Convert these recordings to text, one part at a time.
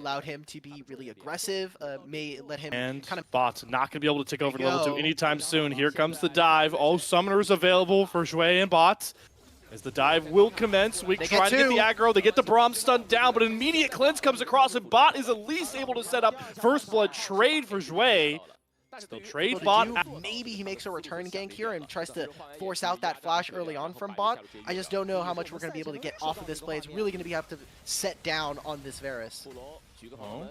allowed him to be really aggressive, may let him And kind of... Bot's not going to be able to take over to level 2 anytime soon. Here comes the dive. All summoners available for Xue and Bot. As the dive will commence, Wink trying to get the aggro. They get the Braum stun down, but an immediate cleanse comes across, and Bot is at least able to set up first blood trade for Xue. Still trade Bot. Maybe he makes a return gank here and tries to force out that flash early on from Bot. I just don't know how much we're going to be able to get off of this play. It's really going to be have to set down on this Varus. Oh,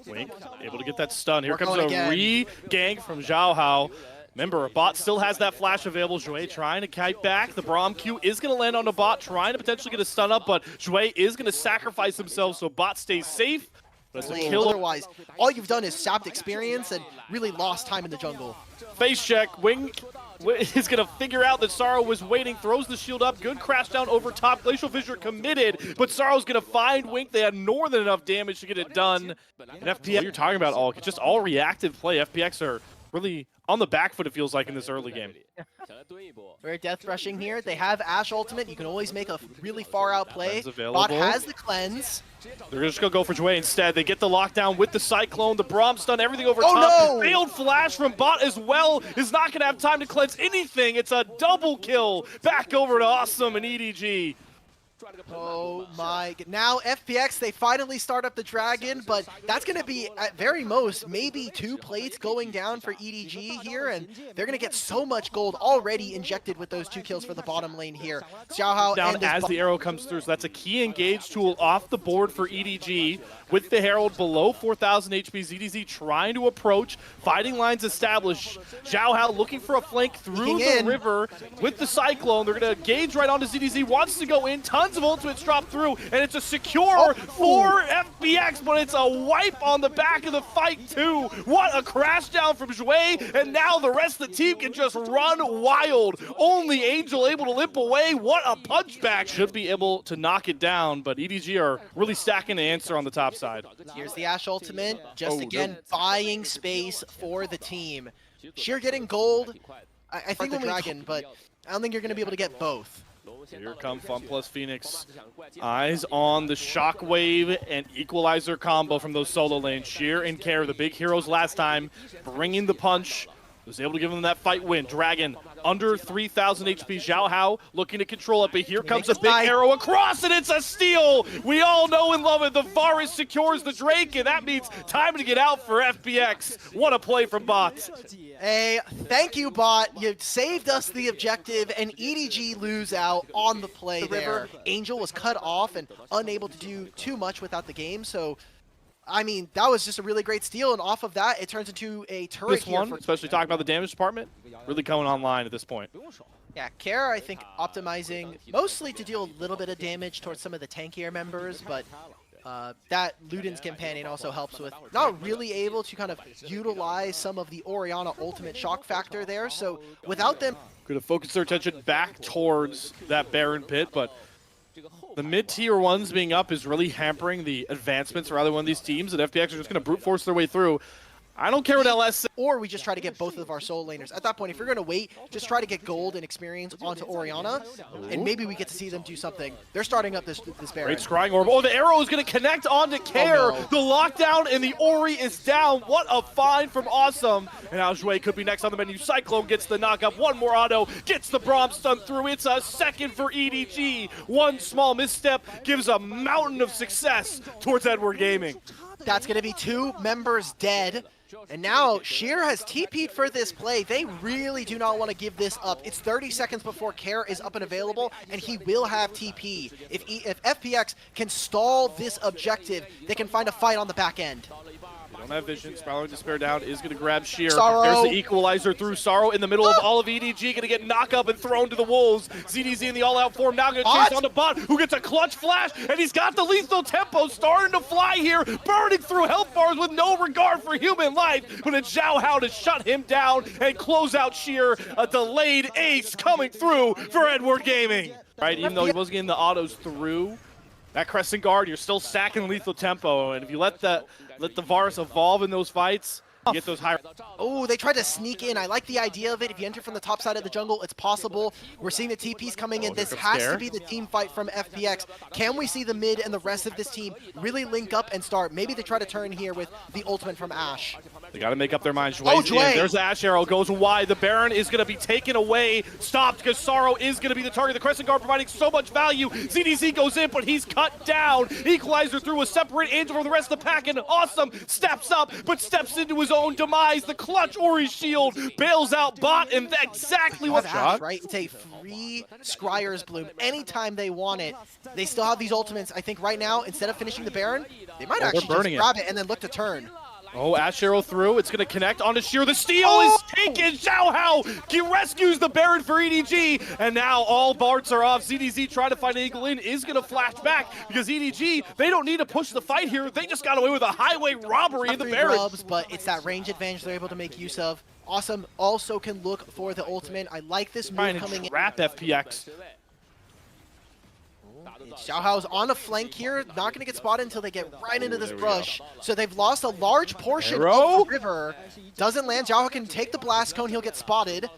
Wink able to get that stun. Here comes a re-gank from Zhao Hao. Remember, Bot still has that flash available. Xue trying to kite back. The Braum Q is going to land on the Bot, trying to potentially get a stun up, but Xue is going to sacrifice himself so Bot stays safe. But it's a kill. Otherwise, all you've done is sapped experience and really lost time in the jungle. Face check. Wink is going to figure out that Sorrow was waiting, throws the shield up. Good crash down over top. Glacial Fissure committed, but Sorrow's going to find Wink. They had more than enough damage to get it done. And FPX, you're talking about all, just all reactive play. FPX are really on the back foot, it feels like, in this early game. Very death rushing here. They have Ashe ultimate. You can always make a really far out play. Available. Bot has the cleanse. They're just going to go for Xue instead. They get the lockdown with the Cyclone, the Braum stun, everything over top. No! Failed flash from Bot as well. Is not going to have time to cleanse anything. It's a double kill. Back over to Awesome and EDG. Oh my god. Now FPX, they finally start up the dragon, but that's going to be at very most maybe 2 plates going down for EDG here, and they're going to get so much gold already injected with those 2 kills for the bottom lane here. Xiao Hao down as the arrow comes through, so that's a key engage tool off the board for EDG. With the Herald below 4,000 HP, ZDZ trying to approach, fighting lines established. Xiao Hao looking for a flank through the river with the Cyclone. They're going to gauge right onto ZDZ, wants to go in, tons of ultimates drop through, and it's a secure for FPX, but it's a wipe on the back of the fight too. What a crash down from Xue, and now the rest of the team can just run wild. Only Angel able to limp away. What a punchback. Should be able to knock it down, but EDG are really stacking the answer on the top side. Here's the Ashe ultimate, just again buying space for the team. Sheer getting gold, I think the dragon, but I don't think you're going to be able to get both. Here come FunPlus Phoenix. Eyes on the Shockwave and Equalizer combo from those solo lanes. Sheer and Care, the big heroes last time, bringing the punch. Was able to give them that fight win. Dragon under 3,000 HP. Xiao Hao looking to control it, but here comes a big arrow across, and it's a steal. We all know and love it. The Varus secures the Drake, and that means time to get out for FPX. What a play from Bot. Hey, thank you, Bot. You saved us the objective, and EDG lose out on the play there. Angel was cut off and unable to do too much without the game, so I mean, that was just a really great steal, and off of that, it turns into a turret this one, especially talking about the damage department, really coming online at this point. Yeah, Care, I think, optimizing mostly to deal a little bit of damage towards some of the tankier members, but that Luden's companion also helps with not really able to kind of utilize some of the Orianna ultimate shock factor there, so without them... Going to focus their attention back towards that Baron pit, but the mid-tier ones being up is really hampering the advancements for either one of these teams, and FPX are just going to brute force their way through. I don't care what LS says. Or we just try to get both of our solo laners. At that point, if you're going to wait, just try to get gold and experience onto Orianna, and maybe we get to see them do something. They're starting up this Baron. Great scrying orb. Oh, the arrow is going to connect onto Care. Oh, no. The lockdown and the Ori is down. What a find from Awesome. And now Xue could be next on the menu. Cyclone gets the knockup. One more auto. Gets the Braum stun through. It's a second for EDG. One small misstep gives a mountain of success towards Edward Gaming. That's going to be 2 members dead. And now Sheer has TP'd for this play. They really do not want to give this up. It's 30 seconds before Care is up and available, and he will have TP. If FPX can stall this objective, they can find a fight on the back end. Don't have vision. Sprouting Despair down is going to grab Sheer. Sorrow. There's the Equalizer through Sorrow in the middle of all of EDG. Going to get knocked up and thrown to the Wolves. ZDZ in the all-out form now going to chase on the Bot, who gets a clutch flash, and he's got the lethal tempo starting to fly here, burning through health bars with no regard for human life. But it's Xiao Hao to shut him down and close out Sheer. A delayed ace coming through for Edward Gaming. Right, even though he was getting the autos through that Crescent Guard, you're still stacking lethal tempo, and if you let the Varus evolve in those fights, Get those high. Oh, they tried to sneak in. I like the idea of it. If you enter from the top side of the jungle, it's possible. We're seeing the TPs coming in. This has to be the team fight from FPX. Can we see the mid and the rest of this team really link up and start? Maybe they try to turn here with the ultimate from Ashe. They got to make up their minds. Oh, Jway. There's the Ashe arrow, goes wide. The Baron is going to be taken away, stopped, because Sorrow is going to be the target. The Crescent Guard providing so much value. ZDZ goes in, but he's cut down. Equalizer through a separate Angel from the rest of the pack, and Awesome steps up, but steps into his own demise. The clutch Ori shield bails out Bot, and exactly what Ashe, right? It's a free Scryer's Bloom anytime they want it. They still have these ultimates. I think right now, instead of finishing the Baron, they might actually just grab it and then look to turn. Oh, Ashe arrow through. It's going to connect onto Sheer. The steal is taken. Xiao Hao rescues the Baron for EDG. And now all Barts are off. ZDZ trying to find an angle in is going to flash back because EDG, they don't need to push the fight here. They just got away with a highway robbery in the Baron. But it's that range advantage they're able to make use of. Awesome also can look for the ultimate. I like this move coming in. Trap FPX. Xiao Hao's on a flank here, not going to get spotted until they get right into this brush. So they've lost a large portion of the river. Doesn't land. Xiao Hao can take the blast cone. He'll get spotted.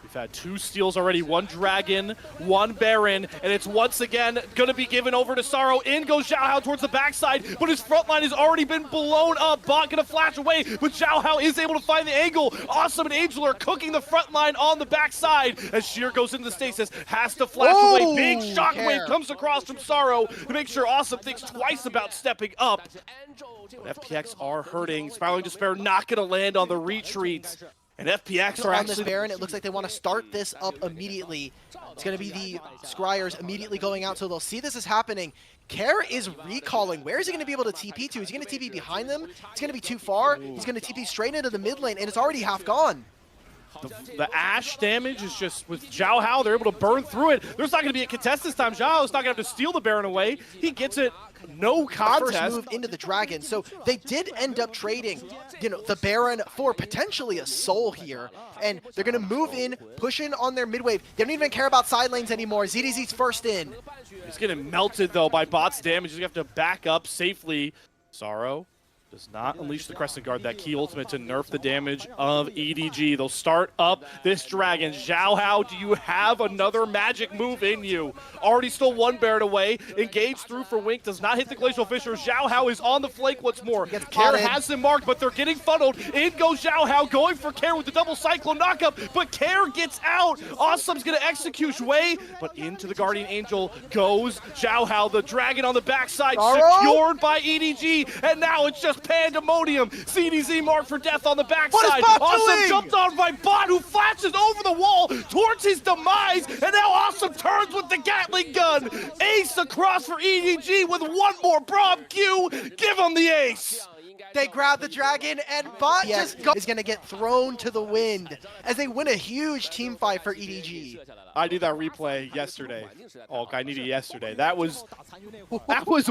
We've had 2 steals already, 1 Dragon, 1 Baron, and it's once again going to be given over to Sorrow. In goes Xiao Hao towards the backside, but his front line has already been blown up. Bot going to flash away, but Xiao Hao is able to find the angle. Awesome and Angel are cooking the front line on the backside as Sheer goes into the stasis, has to flash away. Big shockwave comes across from Sorrow to make sure Awesome thinks twice about stepping up. But FPX are hurting. Spiraling Despair not going to land on the retreats. And FPX are on this Baron. It looks like they want to start this up immediately. It's going to be the Scryers immediately going out, so they'll see this is happening. Care is recalling. Where is he going to be able to TP to? Is he going to TP behind them? It's going to be too far. He's going to TP straight into the mid lane, and it's already half gone. The Ashe damage is just with Xiao Hao. They're able to burn through it. There's not going to be a contest this time. Xiao Hao's not going to have to steal the Baron away. He gets it. No contest. First move into the Dragon. So they did end up trading, the Baron for potentially a soul here. And they're going to move in, push in on their mid wave. They don't even care about side lanes anymore. ZDZ's first in. He's getting melted, though, by Bot's damage. You have to back up safely. Sorrow does not unleash the Crescent Guard, that key ultimate to nerf the damage of EDG. They'll start up this Dragon. Xiao Hao, do you have another magic move in you? Already stole 1 Baron away. Engage through for Wink, does not hit the Glacial Fissure. Xiao Hao is on the flank once more. Care has them marked, but they're getting funneled. In goes Xiao Hao, going for Care with the double Cyclone knockup, but Care gets out. Awesome's gonna execute Shui, but into the Guardian Angel goes Xiao Hao. The Dragon on the backside, secured by EDG, and now it's just pandemonium. CDZ marked for death on the backside. Awesome jumped on by Bot, who flashes over the wall towards his demise, and now Awesome turns with the Gatling gun. Ace across for EDG with 1 more Braum Q. Give him the ace. They grab the Dragon, and Bot is going to get thrown to the wind as they win a huge team fight for EDG. I did that replay yesterday. Oh, I needed it yesterday. That was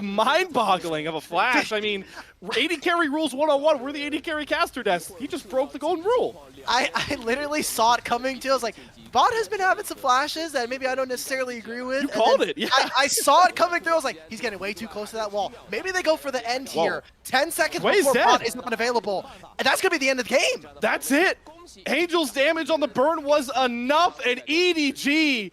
mind-boggling of a flash. I mean, AD carry rules 101. We're the AD carry caster desk. He just broke the golden rule. I literally saw it coming too. I was like, Bot has been having some flashes that maybe I don't necessarily agree with. You called it, yeah. I saw it coming through. I was like, he's getting way too close to that wall. Maybe they go for the end here. 10 seconds before Bot is not available. And that's going to be the end of the game. That's it. Angel's damage on the burn was enough, and EDG